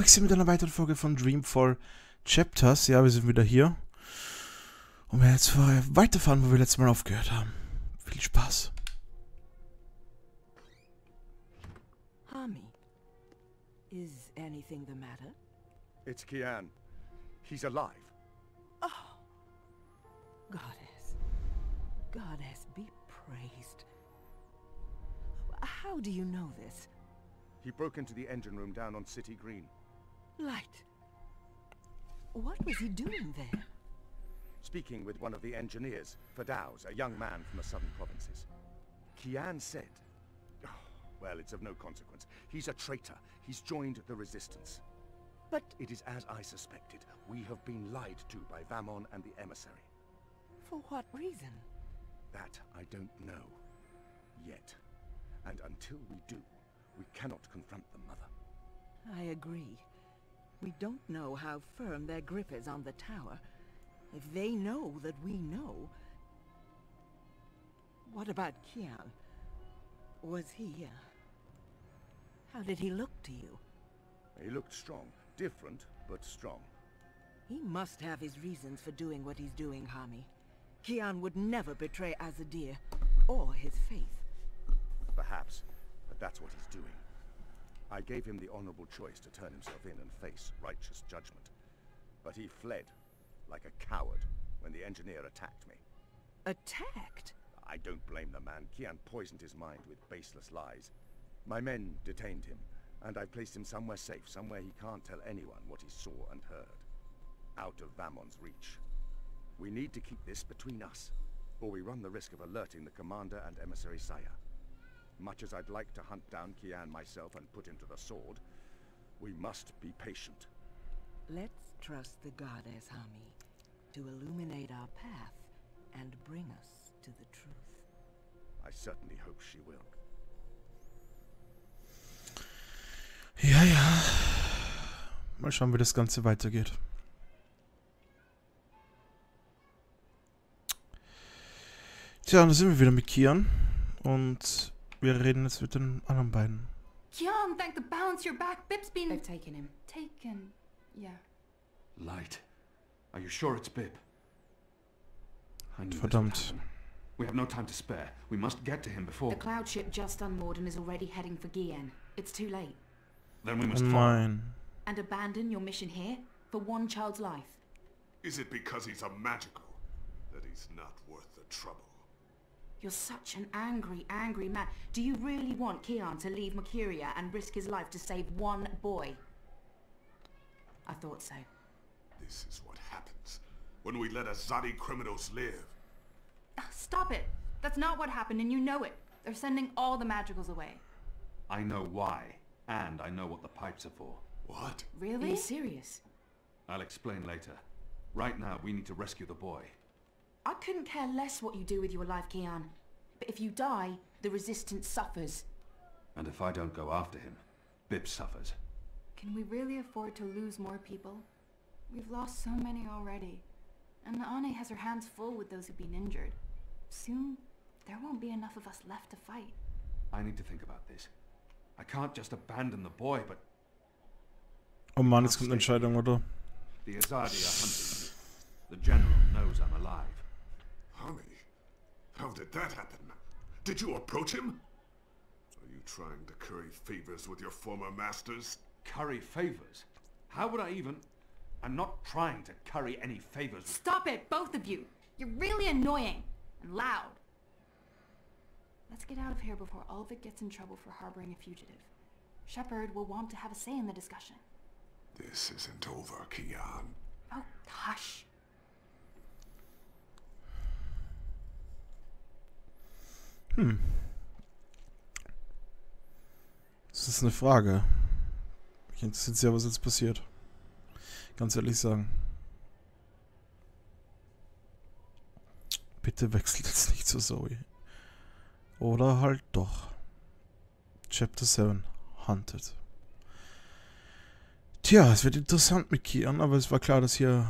Hubex mit einer weiteren Folge von Dreamfall Chapters. Ja, wir sind wieder hier. Und wir jetzt weiterfahren, wo wir letztes Mal aufgehört haben. Viel Spaß. Hami, is anything the matter? It's Kian. He's alive. Oh, Goddess be praised. How do you know this? He broke into the engine room down on City Green. Light. What was he doing there? Speaking with one of the engineers, Fadaus, a young man from the southern provinces. Kian said... Oh, well, it's of no consequence. He's a traitor. He's joined the resistance. But it is as I suspected. We have been lied to by Vamon and the emissary. For what reason? That I don't know. Yet. And until we do, we cannot confront the mother. I agree. We don't know how firm their grip is on the tower. If they know that we know... What about Kian? Was he, How did he look to you? He looked strong. Different, but strong. He must have his reasons for doing what he's doing, Hami. Kian would never betray Azadir, or his faith. Perhaps, but that's what he's doing. I gave him the honorable choice to turn himself in and face righteous judgment. But he fled, like a coward, when the engineer attacked me. Attacked? I don't blame the man. Kian poisoned his mind with baseless lies. My men detained him, and I placed him somewhere safe, somewhere he can't tell anyone what he saw and heard. Out of Vamon's reach. We need to keep this between us, or we run the risk of alerting the commander and emissary Saya. Much as I'd like to hunt down Kian myself and put him to the sword, we must be patient. Let's trust the goddess, Hami, to illuminate our path and bring us to the truth. I certainly hope she will. Ja, ja. Mal schauen, wie das Ganze weitergeht. Tja, da sind wir wieder mit Kian. Und wir reden jetzt mit den anderen beiden. Kian, thank the balance you're back. Bib's been... They've taken him. Taken... yeah. Light. Are you sure it's Bib? I knew this would Verdammt. happen. We have no time to spare. We must get to him before... The cloud ship just unmoored and is already heading for Gien. It's too late. Then we Oh must follow. nein. And abandon your mission here for one child's life. Is it because he's a magical that he's not worth the trouble? You're such an angry, angry man. Do you really want Kian to leave Mercuria and risk his life to save one boy? I thought so. This is what happens when we let Azadi criminals live. Stop it. That's not what happened, and you know it. They're sending all the magicals away. I know why, and I know what the pipes are for. What? Are Really? you serious? I'll explain later. Right now, we need to rescue the boy. I couldn't care less what you do with your life, Kian. But if you die, the resistance suffers. And if I don't go after him, Bib suffers. Can we really afford to lose more people? We've lost so many already. And the Ane has her hands full with those who've been injured. Soon, there won't be enough of us left to fight. I need to think about this. I can't just abandon the boy, but... Oh Mann, jetzt kommt eine Entscheidung, oder? The Azadi are hunting me. The general knows I'm alive. Honey, how did that happen? Did you approach him? Are you trying to curry favors with your former masters? Curry favors? How would I even... I'm not trying to curry any favors with... Stop it, both of you! You're really annoying and loud. Let's get out of here before Ulvik gets in trouble for harboring a fugitive. Shepard will want to have a say in the discussion. This isn't over, Kian. Oh, hush. Das ist eine Frage. Mich interessiert sehr, was jetzt passiert. Ganz ehrlich sagen. Bitte wechselt jetzt nicht zu Zoe. Oder halt doch. Chapter 7. Hunted. Tja, es wird interessant mit Kian, aber es war klar, dass hier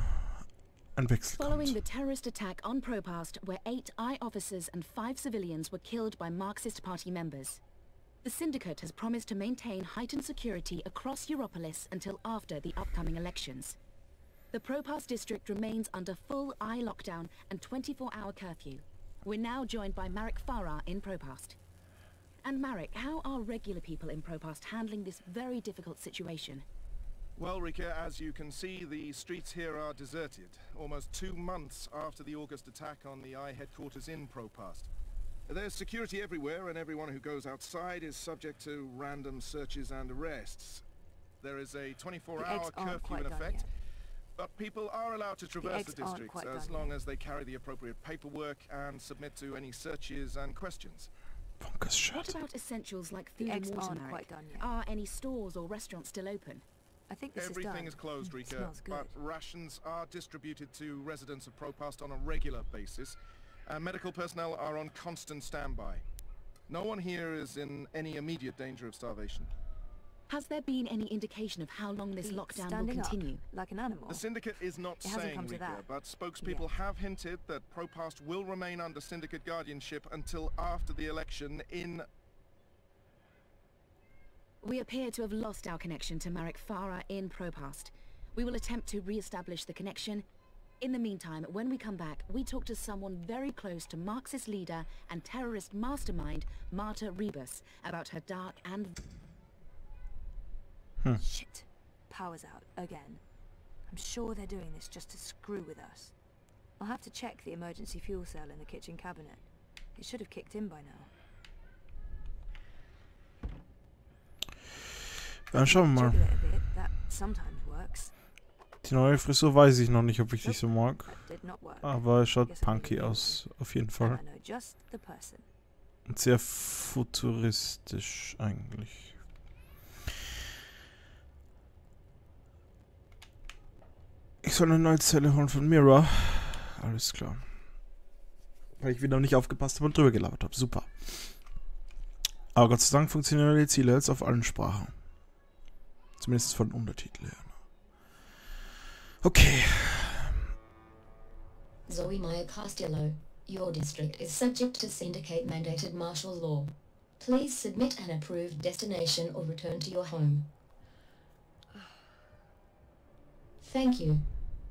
ein Wechsel Following the kommt. terrorist attack on Propast, where 8 I officers and 5 civilians were killed by Marxist Party members. The Syndicate has promised to maintain heightened security across Europolis until after the upcoming elections. The Propass district remains under full eye lockdown and 24-hour curfew. We're now joined by Marek Farah in Propast. And Marek, how are regular people in Propast handling this very difficult situation? Well, Rika, as you can see, the streets here are deserted, almost 2 months after the August attack on the I headquarters in Propast. There's security everywhere, and everyone who goes outside is subject to random searches and arrests. There is a 24-hour curfew in effect, but people are allowed to traverse the district as long as they carry the appropriate paperwork and submit to any searches and questions. What about essentials like food and water, Marek? Are any stores or restaurants still open? I think this Everything is closed, Rika, but rations are distributed to residents of Propast on a regular basis, and medical personnel are on constant standby. No one here is in any immediate danger of starvation. Has there been any indication of how long this lockdown will continue? Like an animal? The Syndicate is not saying, Rika, but spokespeople have hinted that Propast will remain under Syndicate guardianship until after the election in... We appear to have lost our connection to Marek Farah in Propast. We will attempt to re-establish the connection. In the meantime, when we come back, we talk to someone very close to Marxist leader and terrorist mastermind Marta Rebus about her dark and... Shit. Power's out again. I'm sure they're doing this just to screw with us. I'll have to check the emergency fuel cell in the kitchen cabinet. It should have kicked in by now. Dann schauen wir mal. Die neue Frisur weiß ich noch nicht, ob ich die so mag. Aber es schaut punky aus, auf jeden Fall. Und sehr futuristisch eigentlich. Ich soll eine neue Zelle holen von Mira. Alles klar. Weil ich wieder nicht aufgepasst habe und drüber gelabert habe. Super. Aber Gott sei Dank funktionieren die Ziele jetzt auf allen Sprachen. Zumindest von Untertiteln her. Okay. Zoe Meyer Castillo, your district is subject to Syndicate-mandated martial law. Please submit an approved destination or return to your home. Thank you.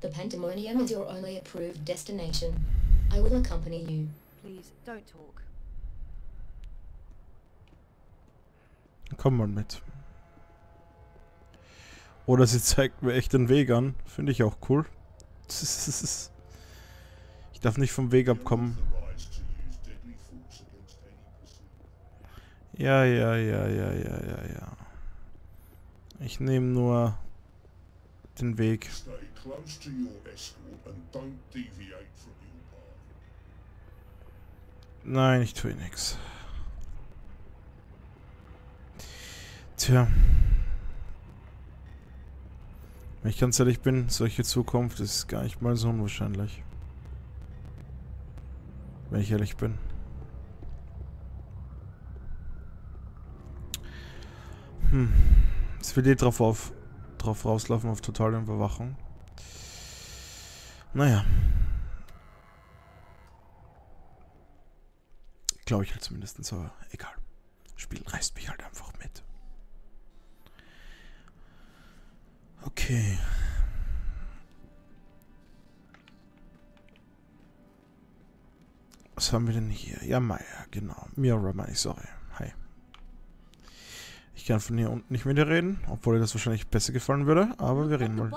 The Pandemonium is your only approved destination. I will accompany you. Please, don't talk. Komm mal mit. Oder sie zeigt mir echt den Weg an. Finde ich auch cool. Ich darf nicht vom Weg abkommen. Ja. Ich nehme nur den Weg. Nein, ich tue nichts. Tja. Wenn ich ganz ehrlich bin, solche Zukunft ist gar nicht mal so unwahrscheinlich. Wenn ich ehrlich bin. Jetzt will die drauf rauslaufen auf totale Überwachung. Naja. Glaube ich halt zumindest, aber egal. Spiel reißt mich halt einfach mit. Okay. Was haben wir denn hier? Ja, Maya, genau. Mira, meine ich, sorry. Hi. Ich kann von hier unten nicht mit dir reden, obwohl dir das wahrscheinlich besser gefallen würde, aber wir reden mal.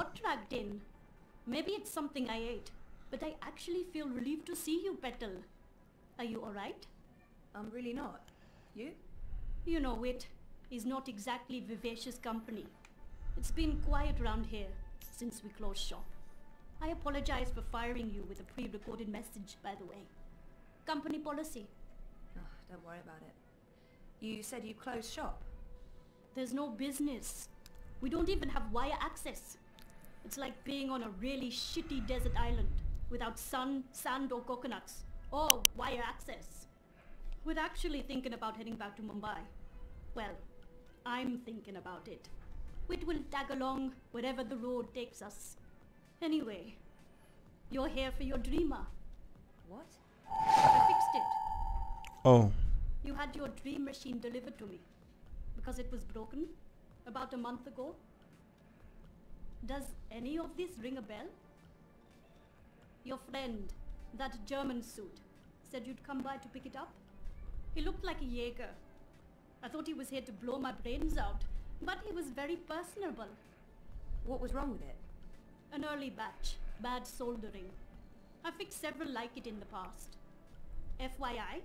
Maybe it's something I ate, but I actually feel relieved to see you, Petal. Are you alright? I'm really not. You? You know, it is not exactly vivacious company. It's been quiet around here since we closed shop. I apologize for firing you with a pre-recorded message, by the way. Company policy. Oh, don't worry about it. You said you closed shop. There's no business. We don't even have wire access. It's like being on a really shitty desert island without sun, sand or coconuts. Or wire access. We're actually thinking about heading back to Mumbai. Well, I'm thinking about it. It will tag along wherever the road takes us. Anyway, you're here for your dreamer. What? I fixed it. Oh. You had your dream machine delivered to me. because it was broken about a month ago. Does any of this ring a bell? Your friend, that German suit, said you'd come by to pick it up. He looked like a Jaeger. I thought he was here to blow my brains out, but he was very personable. What was wrong with it? An early batch, bad soldering. I fixed several like it in the past. FYI,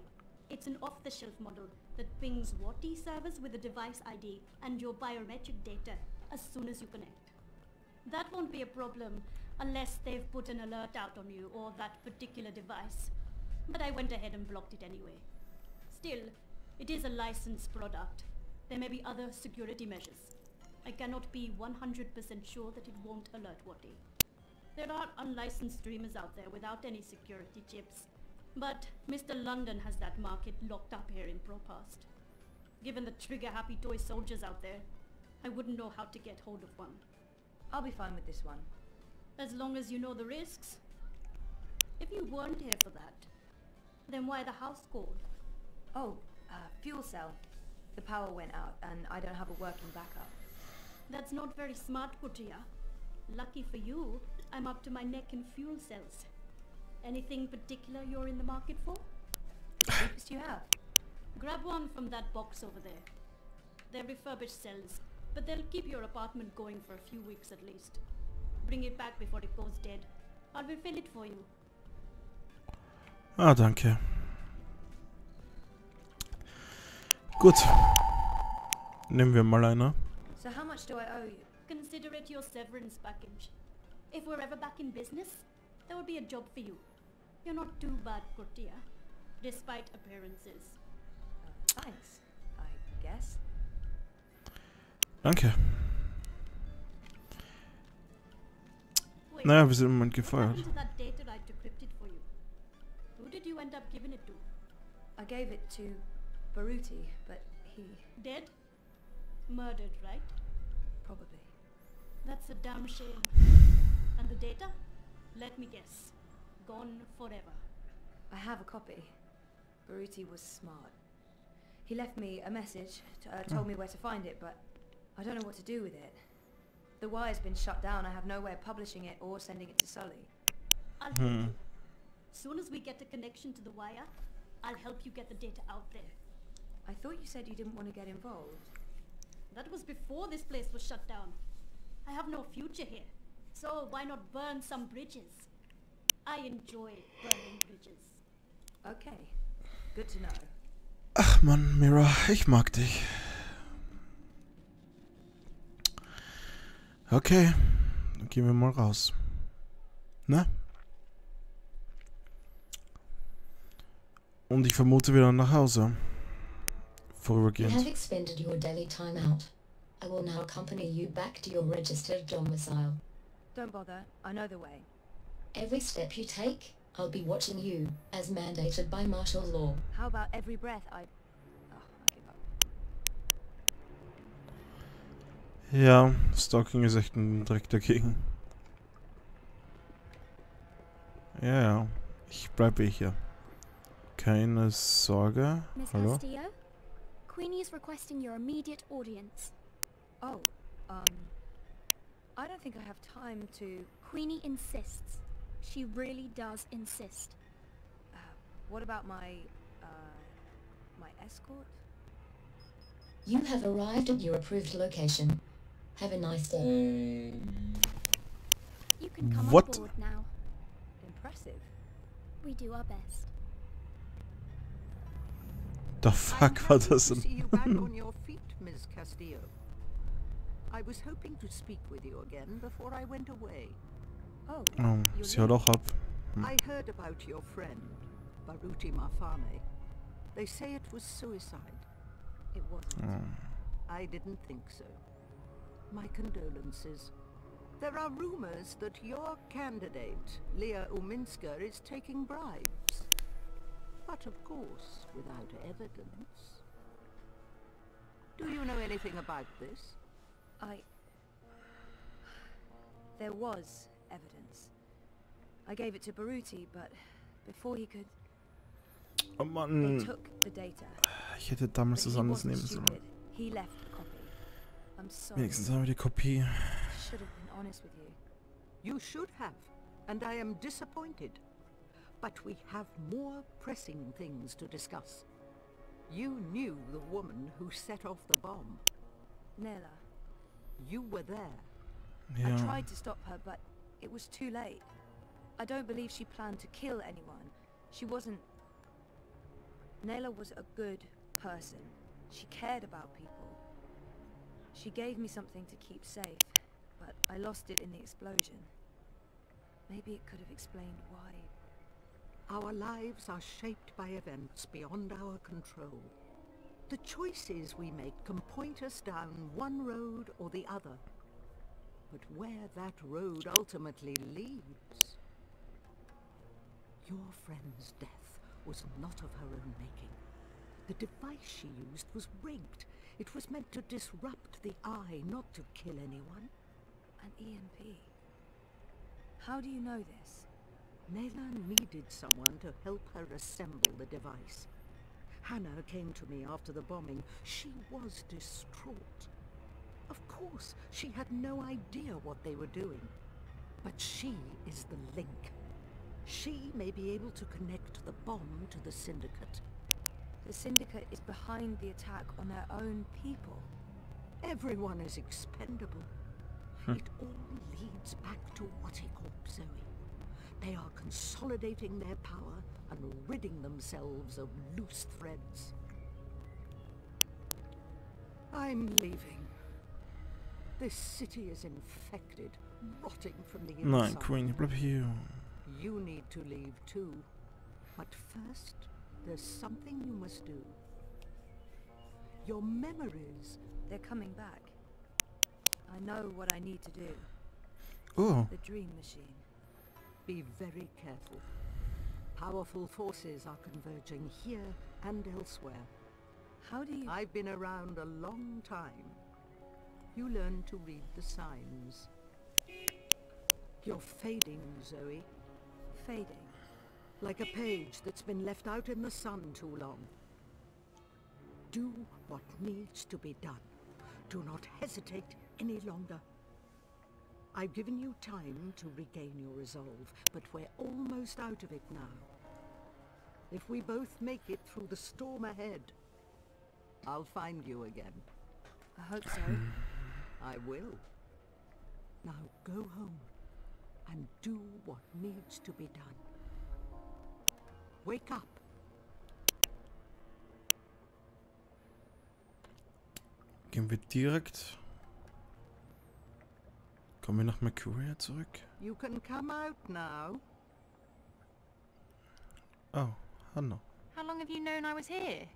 it's an off-the-shelf model that pings Wati servers with a device ID and your biometric data as soon as you connect. That won't be a problem unless they've put an alert out on you or that particular device. But I went ahead and blocked it anyway. Still, it is a licensed product. There may be other security measures. I cannot be 100% sure that it won't alert Wati. There are unlicensed streamers out there without any security chips, but Mr. London has that market locked up here in ProPast. Given the trigger-happy toy soldiers out there, I wouldn't know how to get hold of one. I'll be fine with this one. As long as you know the risks. If you weren't here for that, then why the house call? Oh, fuel cell. The power went out and I don't have a working backup. That's not very smart, Kutia. Lucky for you, I'm up to my neck in fuel cells. Anything particular you're in the market for? The cheapest you have. Grab one from that box over there. They're refurbished cells, but they'll keep your apartment going for a few weeks at least. Bring it back before it goes dead. I'll refill it for you. Ah, danke. Gut. Nehmen wir mal eine. So how much do I owe you? Consider it your severance package. If we're ever back in business, there will be a job for you. You're not too bad, Kurtia, despite appearances. Thanks, I guess. Danke. Wait, Naja, wir sind im Moment what gefeuert. happened to that data I decrypted for you? Who did you end up giving it to? I gave it to Baruti, but he... Dead? Murdered, right? probably. That's a damn shame. And the data? Let me guess. Gone forever. I have a copy. Baruti was smart. He left me a message, told me where to find it, but I don't know what to do with it. The wire's been shut down. I have no way of publishing it or sending it to Sully. I'll help you. Soon as we get a connection to the wire, I'll help you get the data out there. I thought you said you didn't want to get involved. That was before this place was shut down. I have no future here, so why not burn some bridges? I enjoy burning bridges. Okay, good to know. Ach Mann, Mira, ich mag dich. Okay, dann gehen wir mal raus. Ne? Und ich vermute wieder nach Hause. You have Vorübergehend. expended your daily time out. I will now accompany you back to your registered domicile. Don't bother, I know the way. Every step you take, I'll be watching you, as mandated by martial law. How about every breath I give up. Ja, Stalking ist echt ein Dreck dagegen. Ja, ja. Ich bleibe hier. Keine Sorge. Miss Hallo? Castillo? Queenie is requesting your immediate audience. Oh, I don't think I have time to... Queenie insists. She really does insist. What about my escort? You have arrived at your approved location. Have a nice day. You can come What? on board now. Impressive. We do our best. The fuck war das To see denn? you back on your feet, Miss Castillo. I was hoping to speak with you again before I went away. Oh, Oh, you're sie haut auch ab. I heard about your friend, Baruti Mafame. They say it was suicide. It wasn't. I didn't think so. My condolences. There are rumors that your candidate, Leah Uminska, is taking bribes. But of course, without evidence. Do you know anything about this? There was evidence. I gave it to Baruti, but before he could... Oh They Mann. took the data. Ich hätte damals But das he anders wasn't nehmen sollen. stupid. He left a I'm sorry. Wenigstens haben wir die Kopie. I should have been honest with you. You should have, and I am disappointed. But we have more pressing things to discuss. You knew the woman who set off the bomb. Nella. You were there. I tried to stop her, but it was too late. I don't believe she planned to kill anyone. She wasn't... Nella was a good person. She cared about people. She gave me something to keep safe, but I lost it in the explosion. Maybe it could have explained why. Our lives are shaped by events beyond our control. The choices we make can point us down one road or the other. But where that road ultimately leads... Your friend's death was not of her own making. The device she used was rigged. It was meant to disrupt the eye, not to kill anyone. An EMP. How do you know this? Nella needed someone to help her assemble the device. Hannah came to me after the bombing. She was distraught. Of course, she had no idea what they were doing. But she is the link. She may be able to connect the bomb to the Syndicate. The Syndicate is behind the attack on their own people. Everyone is expendable. It all leads back to what he called Zoe. They are consolidating their power and ridding themselves of loose threads. I'm leaving. This city is infected, rotting from the inside. Nein, Queen, bleib hier. You need to leave too. But first, there's something you must do. Your memories, they're coming back. I know what I need to do. Oh. The dream machine. Be very careful. Powerful forces are converging here and elsewhere. How do you... I've been around a long time. You learn to read the signs. You're fading, Zoe. Fading? Like a page that's been left out in the sun too long. Do what needs to be done. Do not hesitate any longer. I've given you time to regain your resolve, but we're almost out of it now. If we both make it through the storm ahead, I'll find you again. I hope so. I will. Now go home and do what needs to be done. Wake up. Gehen wir direkt... Kommen wir nach Mercuria zurück? You can come out now. Oh, Hannah. How long have you known I was here?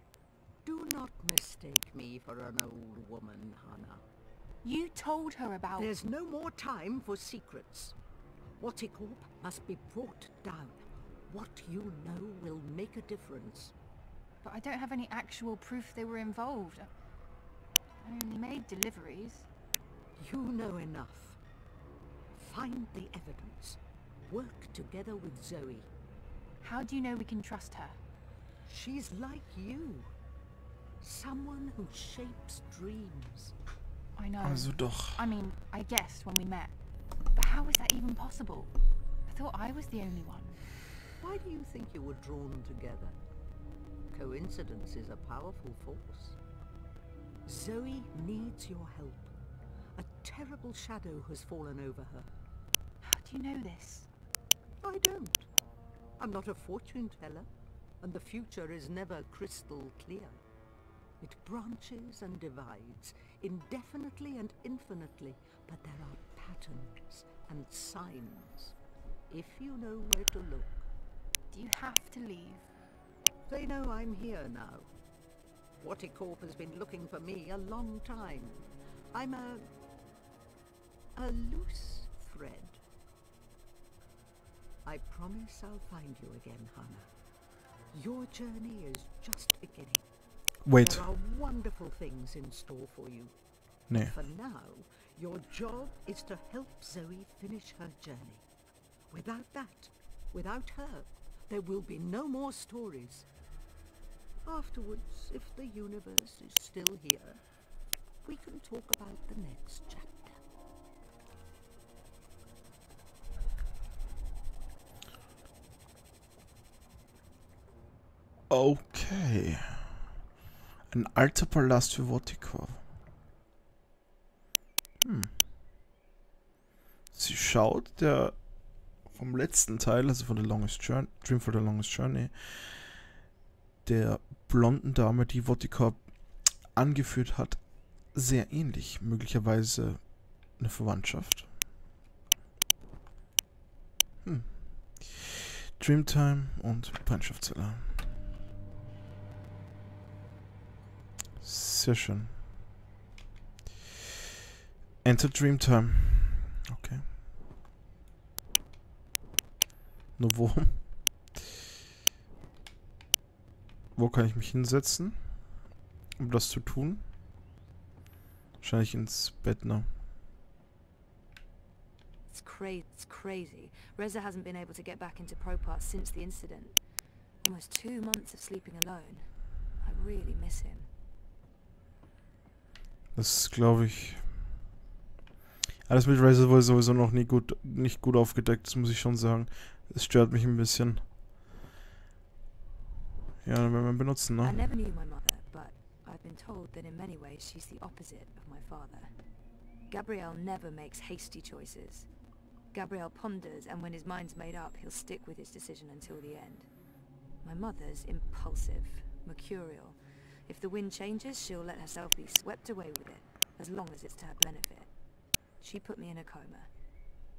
Do not mistake me for an old woman, Hannah. You told her about... There's no more time for secrets. Watticorp must be brought down. What you know will make a difference. But I don't have any actual proof they were involved. I only made deliveries. You know enough. Find the evidence. Work together with Zoe. How do you know we can trust her? She's like you. Someone who shapes dreams. I know. Also doch. I mean, I guessed when we met. But how is that even possible? I thought I was the only one. Why do you think you were drawn together? Coincidence is a powerful force. Zoe needs your help. A terrible shadow has fallen over her. How do you know this? I don't. I'm not a fortune teller, and the future is never crystal clear. It branches and divides, indefinitely and infinitely, but there are patterns and signs, if you know where to look. Do you have to leave? They know I'm here now. Watticorp has been looking for me a long time. I'm a loose thread. I promise I'll find you again, Hannah. Your journey is just beginning. Wait. There are wonderful things in store for you. Nee. For now, your job is to help Zoe finish her journey. Without that, without her, there will be no more stories. Afterwards, if the universe is still here, we can talk about the next chapter. Okay. Ein alter Palast für Wotikov. Sie schaut der vom letzten Teil, also von der Longest Journey, Dreamfall the Longest Journey, der blonden Dame, die Wotikov angeführt hat, sehr ähnlich. Möglicherweise eine Verwandtschaft. Dreamtime und Brennstoffzelle. Sehr schön. Enter Dreamtime. Okay. Nur wo? Wo kann ich mich hinsetzen, um das zu tun? Wahrscheinlich ins Bett, ne? It's crazy. Reza hasn't been able to get back into Propart since the incident. Almost 2 months of sleeping alone. I really miss him. Das glaube ich. Alles mit Reza wurde sowieso noch nicht gut aufgedeckt, das muss ich schon sagen. Es stört mich ein bisschen. Ja, dann werden wir benutzen, ne? I never knew my mother, but I've been told that in many ways she's the opposite of my father. Gabriel never makes hasty choices. Gabriel ponders, and when his mind's made up, he'll stick with his decision until the end. My mother's impulsive, mercurial. If the wind changes, she'll let herself be swept away with it, as long as it's to her benefit. She put me in a coma.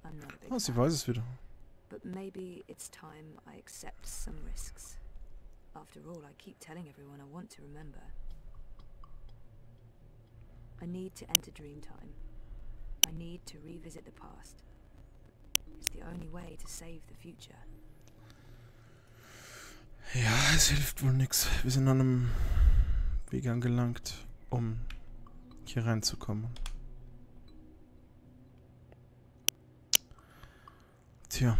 I'm not a big Sie fan. weiß es wieder. But maybe it's time I accept some risks. After all, I keep telling everyone I want to remember. I need to enter Dreamtime. I need to revisit the past. It's the only way to save the future. Ja, es hilft wohl nichts. Wir sind an einem Weg angelangt, um hier reinzukommen. Tja.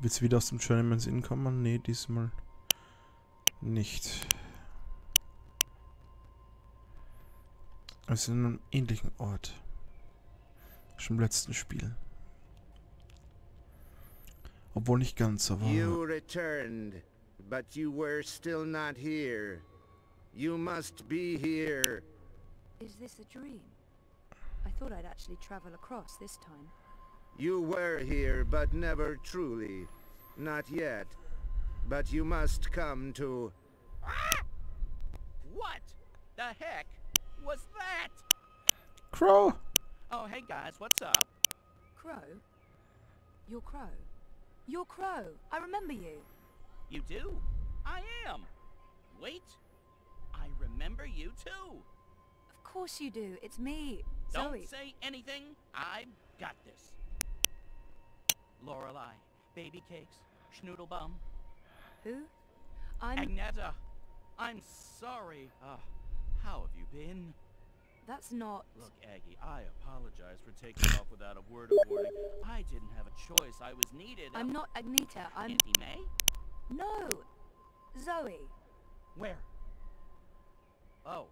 Willst du wieder aus dem Journeyman's Inn kommen? Nee, diesmal nicht. Wir sind in einem ähnlichen Ort. Schon im letzten Spiel. Obwohl nicht ganz, aber... You returned, but you were still not here. You must be here. Is this a dream? I thought I'd actually travel across this time. You were here, but never truly. Not yet. But you must come to... Ah! What the heck was that? Crow! Oh, hey guys, what's up? Crow? You're Crow. You're Crow. I remember you. You do? I am. Wait. I remember you too. Of course you do. It's me, Don't Zoe. say anything. I've got this. Lorelei, baby cakes, schnoodlebum. Who? I'm... Agneta. I'm sorry. How have you been? That's not... Look, Aggie, I apologize for taking off without a word of warning. I didn't have a choice. I was needed. I'm not Agneta. I'm... Auntie May? No! Zoe. Where? Oh.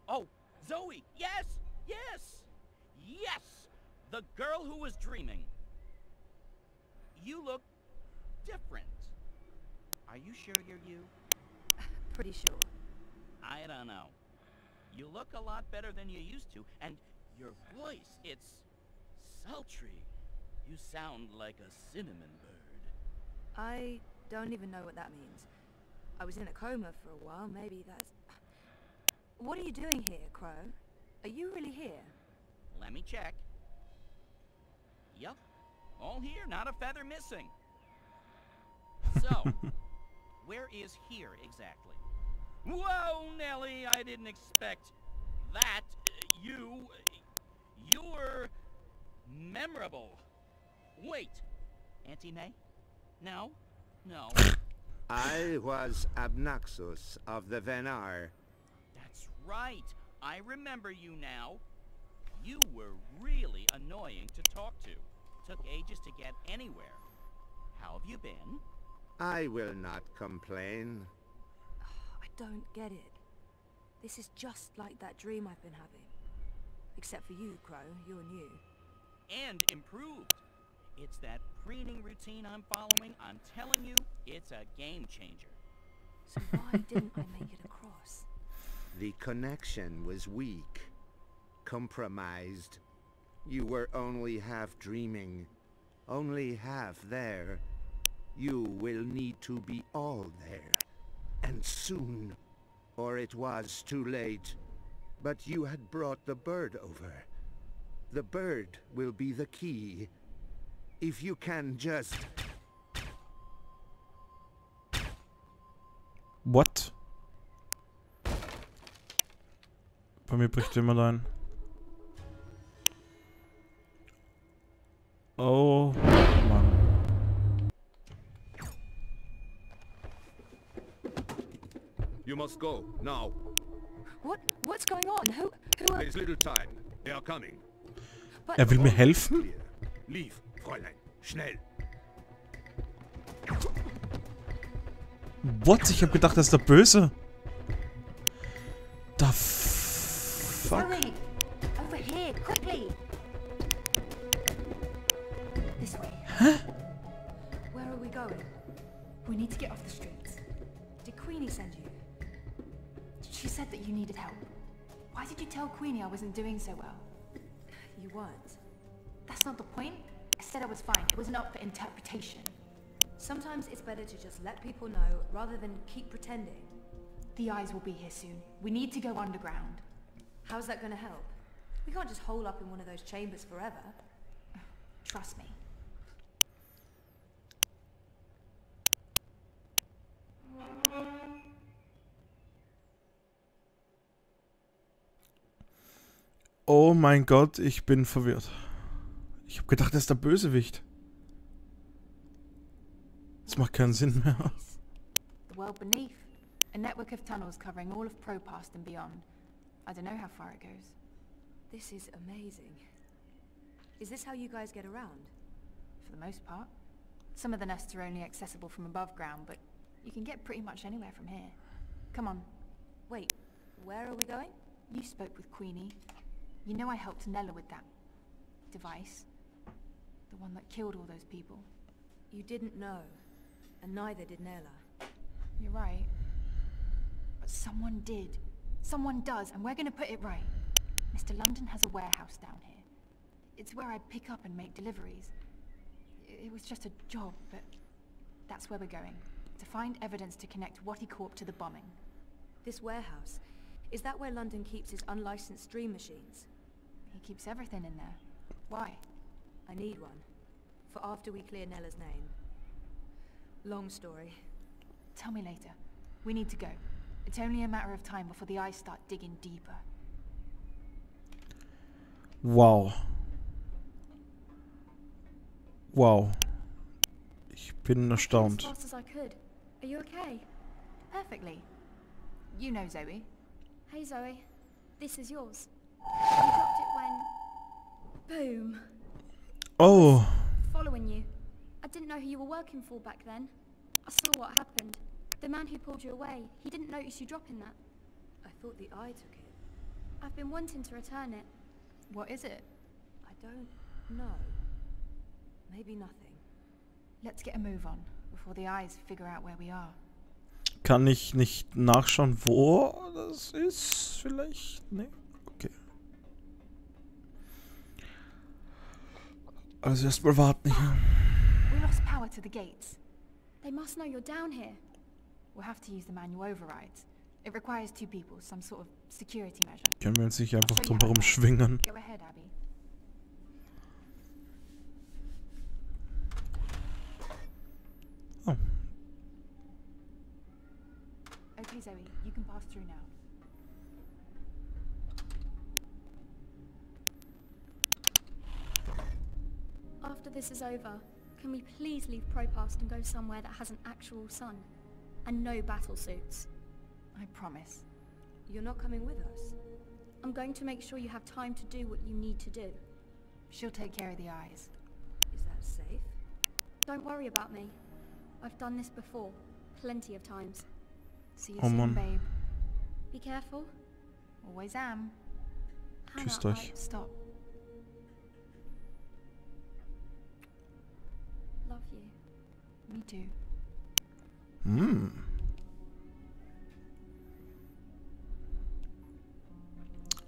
Oh, Zoe! Yes! Yes! Yes! The girl who was dreaming. You look different. Are you sure you're you? Pretty sure. I don't know. You look a lot better than you used to, and your voice, it's sultry. You sound like a cinnamon bird. I don't even know what that means. I was in a coma for a while, maybe that's... What are you doing here, Crow? Are you really here? Let me check. Yup. All here, not a feather missing. So, where is here exactly? Whoa, Nelly, I didn't expect that. You're memorable. Wait, Auntie May? No? No. I was Abnaxus of the Venar. That's right. I remember you now. You were really annoying to talk to. Took ages to get anywhere. How have you been? I will not complain. I don't get it. This is just like that dream I've been having. Except for you, Crow. You're new. And improved. It's that preening routine I'm following. I'm telling you, it's a game changer. So why didn't I make it across? The connection was weak. Compromised. You were only half dreaming. Only half there. You will need to be all there. And soon. Or it was too late. But you had brought the bird over. The bird will be the key. If you can just... What? Bei mir bricht immer ein. Oh Mann. You must go, now. What's going on? Who are... There's little time. They are coming. Er will mir helfen? Leave, Fräulein. Schnell. What? Ich hab gedacht, das ist der Böse. The fuck? Zoe! Over here, quickly! This way. Huh? Where are we going? We need to get off the streets. Did Queenie send you? She said that you needed help. Why did you tell Queenie I wasn't doing so well? You weren't. That's not the point. I said I was fine. It wasn't up for interpretation. Sometimes it's better to just let people know rather than keep pretending. The eyes will be here soon. We need to go underground. How's that going to help? We can't just hole up in one of those chambers forever. Trust me. Oh mein Gott, ich bin verwirrt. Ich habe gedacht, das ist der Bösewicht. Das macht keinen Sinn mehr. The world beneath. A network of tunnels covering all of Propast and beyond. I don't know how far it goes. This is amazing. Is this how you guys get around? For the most part. Some of the nests are only accessible from above ground, but you can get pretty much anywhere from here. Come on. Wait, where are we going? You spoke with Queenie. You know I helped Nella with that device. The one that killed all those people. You didn't know. And neither did Nella. You're right. But someone did. Someone does, and we're gonna put it right. Mr. London has a warehouse down here. It's where I pick up and make deliveries. It was just a job, but that's where we're going. To find evidence to connect Wattie Corp to the bombing. This warehouse, is that where London keeps his unlicensed dream machines? He keeps everything in there. Why? I need one. For after we clear Nella's name. Long story. Tell me later. We need to go. It's only a matter of time before the eyes start digging deeper. Wow. Wow. Ich bin erstaunt. As fast as I could. Are you okay? Perfectly. You know Zoe. Hey Zoe, this is yours. You dropped it when... Boom. Oh. Following you. I didn't know who you were working for back then. I saw what happened. The man who pulled you away, he didn't notice you dropping that. I thought the eye took it. I've been wanting to return it. What is it? I don't know. Maybe nothing. Let's get a move on, before the eyes figure out where we are. Kann ich nicht nachschauen, wo das ist? Vielleicht? Nee? Okay. Also erstmal warten hier. We lost power to the gates. They must know you're down here. We'll have to use the manual overrides. It requires 2 people, some sort of security measure. Können wir uns nicht einfach drumherum schwingen? Go ahead, Abby. Oh. Okay, Zoe, you can pass through now. After this is over, can we please leave Propast and go somewhere that has an actual sun? And no battle suits. I promise. You're not coming with us? I'm going to make sure you have time to do what you need to do. She'll take care of the eyes. Is that safe? Don't worry about me. I've done this before. Plenty of times. See you soon, babe. Be careful. Always am. Küsst Hannah, euch. Stop. Love you. Me too.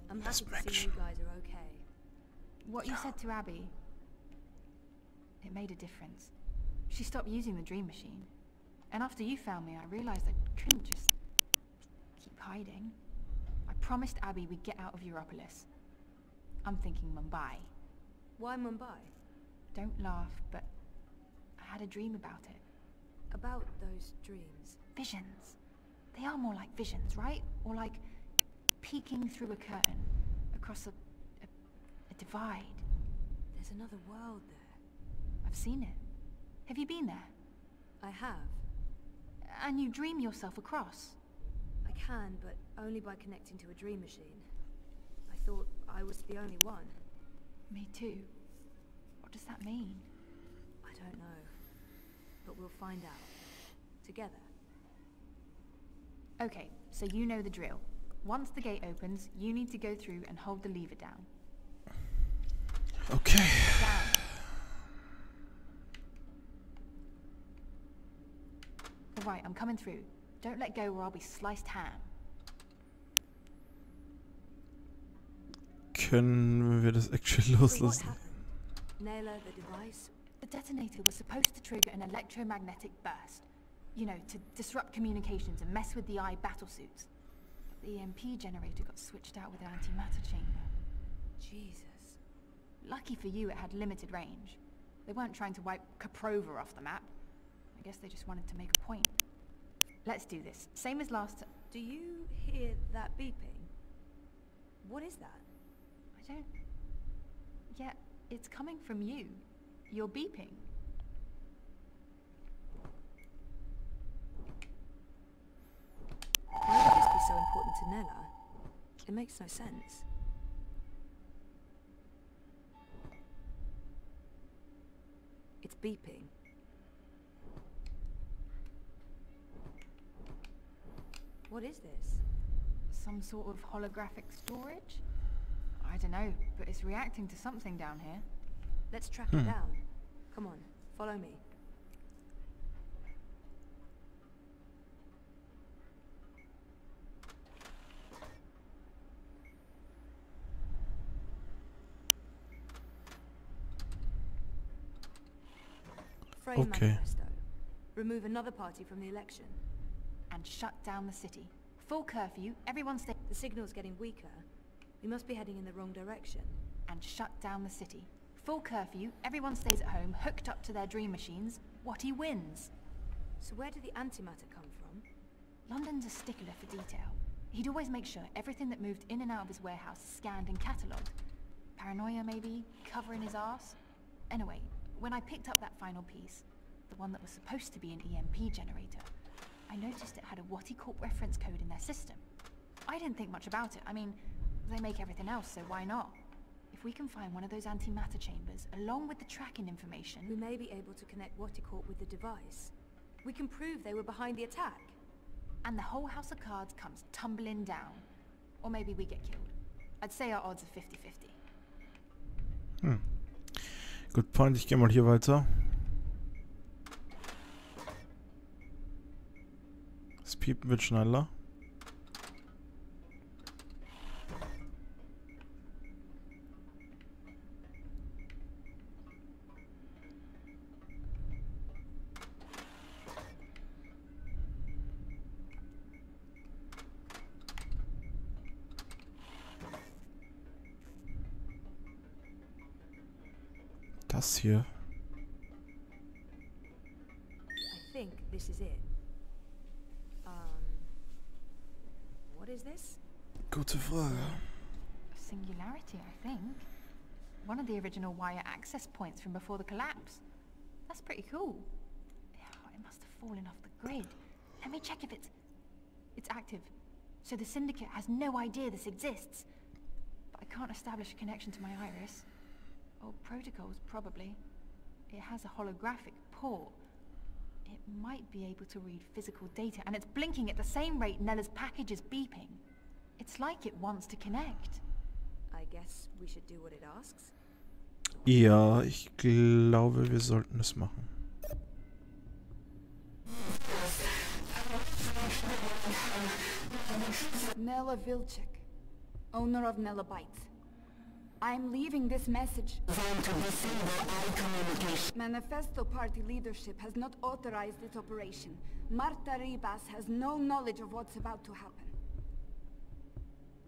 I'm happy to see you guys are okay. What you said to Abby, it made a difference. She stopped using the dream machine. And after you found me, I realized I couldn't just keep hiding. I promised Abby we'd get out of Europolis. I'm thinking Mumbai. Why Mumbai? Don't laugh, but I had a dream about it. About those dreams? Visions. They are more like visions, right? Or like peeking through a curtain across a divide. There's another world there. I've seen it. Have you been there? I have. And you dream yourself across? I can, but only by connecting to a dream machine. I thought I was the only one. Me too. What does that mean? I don't know. But we'll find out. Together. Okay, so you know the drill. Once the gate opens, you need to go through and hold the lever down. Okay. Down. Alright, I'm coming through. Don't let go or I'll be sliced ham. Können wir das actually loslassen? Naylor, the device? The detonator was supposed to trigger an electromagnetic burst. You know, to disrupt communications and mess with the eye battlesuits. But the EMP generator got switched out with an antimatter chamber. Jesus. Lucky for you, it had limited range. They weren't trying to wipe Koprova off the map. I guess they just wanted to make a point. Let's do this. Same as last time. Do you hear that beeping? What is that? I don't... Yeah, it's coming from you. You're beeping. Why would this be so important to Nella? It makes no sense. It's beeping. What is this? Some sort of holographic storage? I don't know, but it's reacting to something down here. Let's track it down. Come on, follow me. Frame manifesto. Remove another party from the election. And shut down the city. Full curfew, everyone stay... The signal's getting weaker. We must be heading in the wrong direction. And shut down the city. Full curfew, everyone stays at home, hooked up to their dream machines. Whatty wins. So where did the antimatter come from? London's a stickler for detail. He'd always make sure everything that moved in and out of his warehouse is scanned and catalogued. Paranoia, maybe? Covering his arse? Anyway, when I picked up that final piece, the one that was supposed to be an EMP generator, I noticed it had a Watty Corp reference code in their system. I didn't think much about it. I mean, they make everything else, so why not? If we can find one of those antimatter chambers, along with the tracking information... We may be able to connect Watty Corp with the device. We can prove they were behind the attack. And the whole house of cards comes tumbling down. Or maybe we get killed. I'd say our odds are 50-50. Good point, ich gehe mal hier weiter. Das Piepen wird schneller. Das hier. I think this is it. What is this? Gute Frage. A singularity, I think. One of the original wire access points from before the collapse. That's pretty cool. It must have fallen off the grid. Let me check if it's active. So the Syndicate has no idea this exists. but I can't establish a connection to my iris. Or protocols, probably. It has a holographic port. It might be able to read physical data, and it's blinking at the same rate Nella's package is beeping. It's like it wants to connect. I guess we should do what it asks. Ja, ich glaube, wir sollten es machen. Nella Vilcek, owner of Nella Bytes. I'm leaving this message. Manifesto Party leadership has not authorized this operation. Marta Ribas has no knowledge of what's about to happen.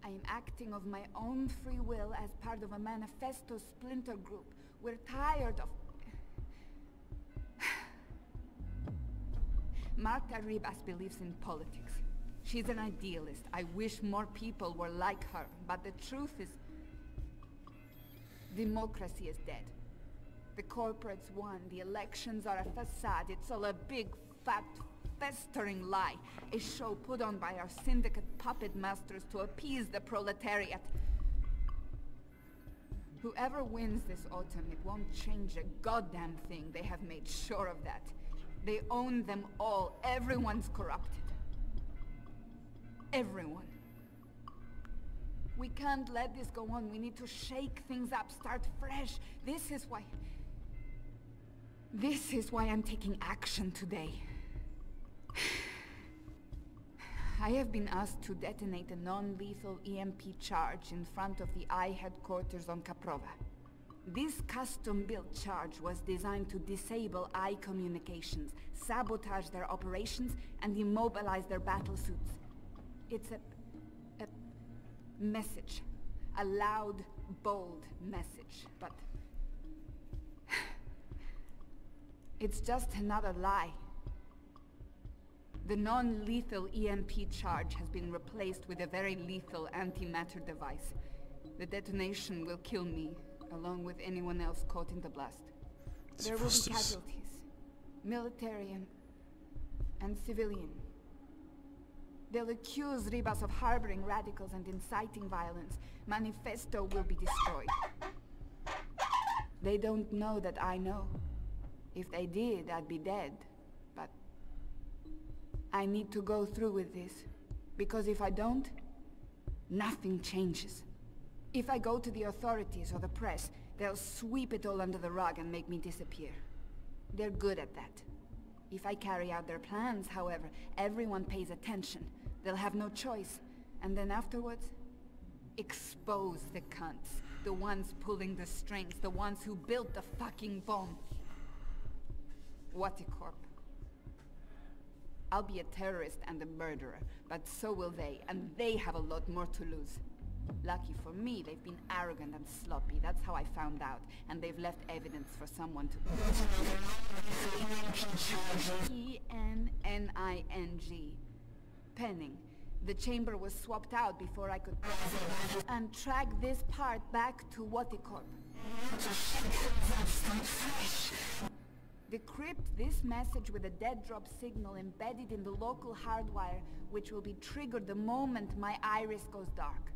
I am acting of my own free will as part of a Manifesto splinter group. We're tired of... Marta Ribas believes in politics. She's an idealist. I wish more people were like her, but the truth is... democracy is dead. The corporates won, the elections are a facade, it's all a big, fat, festering lie. A show put on by our syndicate puppet masters to appease the proletariat. Whoever wins this autumn, it won't change a goddamn thing. They have made sure of that. They own them all. Everyone's corrupted. Everyone. We can't let this go on. We need to shake things up, start fresh. This is why I'm taking action today. I have been asked to detonate a non-lethal EMP charge in front of the I headquarters on Caprova. This custom-built charge was designed to disable I communications, sabotage their operations, and immobilize their battle suits. It's a message. A loud, bold message, but... it's just another lie. The non-lethal EMP charge has been replaced with a very lethal antimatter device. The detonation will kill me, along with anyone else caught in the blast. There will be casualties. Military and civilian. They'll accuse Ribas of harboring radicals and inciting violence. Manifesto will be destroyed. They don't know that I know. If they did, I'd be dead. But I need to go through with this. Because if I don't, nothing changes. If I go to the authorities or the press, they'll sweep it all under the rug and make me disappear. They're good at that. If I carry out their plans, however, everyone pays attention. They'll have no choice. And then afterwards, expose the cunts. The ones pulling the strings, the ones who built the fucking bomb. Waticorp. I'll be a terrorist and a murderer, but so will they, and they have a lot more to lose. Lucky for me, they've been arrogant and sloppy. That's how I found out. And they've left evidence for someone to... E-N-N-I-N-G. Penning. The chamber was swapped out before I could... and track this part back to Waticorp. Decrypt this message with a dead drop signal embedded in the local hardwire, which will be triggered the moment my iris goes dark.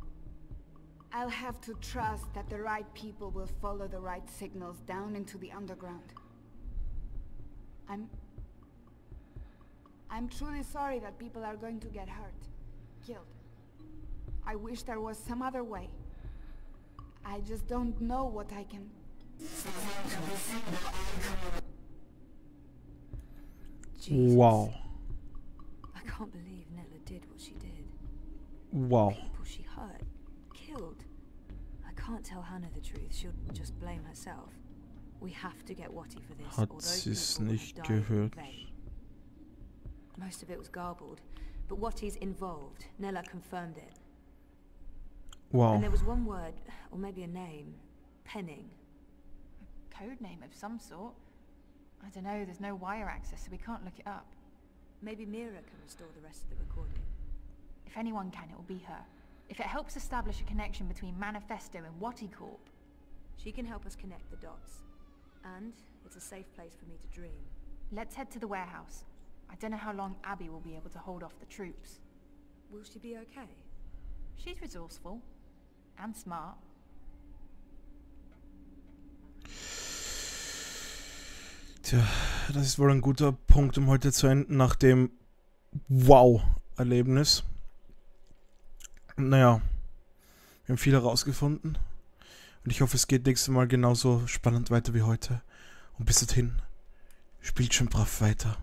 I'll have to trust that the right people will follow the right signals down into the underground. I'm truly sorry that people are going to get hurt, killed. I wish there was some other way. I just don't know what I can... Jesus. Wow. I can't believe Nella did what she did. Wow. People she hurt, killed. I can't tell Hannah the truth. She'll just blame herself. We have to get Watty for this. Hat sie es nicht gehört? Most of it was garbled, but Watty's involved. Nella confirmed it. Wow. And there was one word, or maybe a name. Penning. A code name of some sort. I don't know, there's no wire access, so we can't look it up. Maybe Mira can restore the rest of the recording. If anyone can, it will be her. If it helps establish a connection between Manifesto and Waticorp. She can help us connect the dots. And it's a safe place for me to dream. Let's head to the warehouse. I don't know how long Abby will be able to hold off the troops. Will she be okay? She's resourceful. And smart. Tja, das ist wohl ein guter Punkt, um heute zu enden, nach dem Wow-Erlebnis. Naja, wir haben viel herausgefunden. Und ich hoffe, es geht nächstes Mal genauso spannend weiter wie heute. Und bis dahin, spielt schön brav weiter.